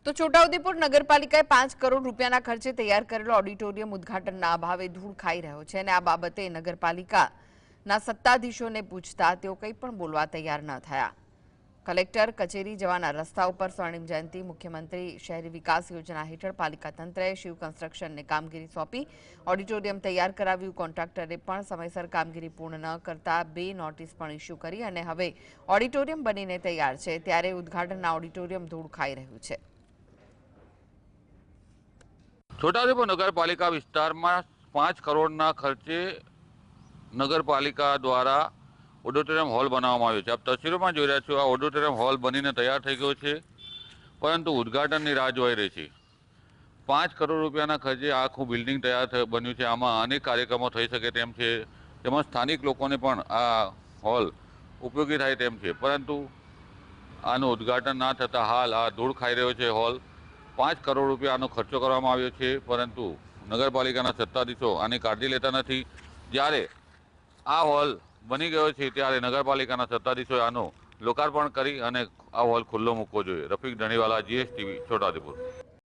તો છોટાઉદેપુર નગરપાલિકાએ 5 કરોડ રૂપિયાના ખર્ચે તૈયાર કરેલો ઓડિટોરિયમ ઉદ્ઘાટનના અભાવે ધૂળ ખાઈ રહ્યો છે અને આ બાબતે નગરપાલિકાના સત્તાધીશોને પૂછતા તેઓ કંઈ પણ બોલવા તૈયાર ન થયા। કલેક્ટર કચેરી જવાના રસ્તા ઉપર સ્વર્ણિમ જયંતિ મુખ્યમંત્રી શહેરી વિકાસ યોજના હેઠળ પાલિકા તંત્રએ શિવ કન્સ્ટ્રક્શનને કામગીરી સોંપી ઓડિટોરિયમ તૈયાર કરાવ્યું। કોન્ટ્રાક્ટરે પણ સમયસર કામગીરી પૂર્ણ ન કરતા 2 નોટિસ પણ ઇસ્યુ કરી અને હવે ઓડિટોરિયમ બનીને તૈયાર છે ત્યારે ઉદ્ઘાટનના ઓડિટોરિયમ ધૂળ ખાઈ રહ્યું છે। છોટાઉદેપુર નગરપાલિકા વિસ્તારમાં 5 કરોડના ખર્ચે નગરપાલિકા દ્વારા ઓડિટોરિયમ હોલ બનાવવામાં આવ્યો છે। આપ તસવીરોમાં જોઈ રહ્યા છો, આ ઓડિટોરિયમ હોલ બનીને તૈયાર થઈ ગયો છે, પરંતુ ઉદ્ઘાટનની રાહ જોવાઈ રહી છે। 5 કરોડ રૂપિયાના ખર્ચે આખું બિલ્ડિંગ તૈયાર બન્યું છે। આમાં અનેક કાર્યક્રમો થઈ શકે તેમ છે, તેમજ સ્થાનિક લોકોને પણ આ હોલ ઉપયોગી થાય તેમ છે, પરંતુ આનું ઉદ્ઘાટન ના થતાં હાલ આ ધૂળ ખાઈ રહ્યો છે હોલ। 5 કરોડ રૂપિયાનો ખર્ચો કરવામાં આવ્યો છે, પરંતુ નગરપાલિકાના સત્તાધીશો આની કાળજી લેતા નથી। જ્યારે આ હોલ બની ગયો છે ત્યારે નગરપાલિકાના સત્તાધીશોએ આનું લોકાર્પણ કરી અને આ હોલ ખુલ્લો મૂકવો જોઈએ। રફીક ધણીવાલા, GSTV, છોટાઉદેપુર।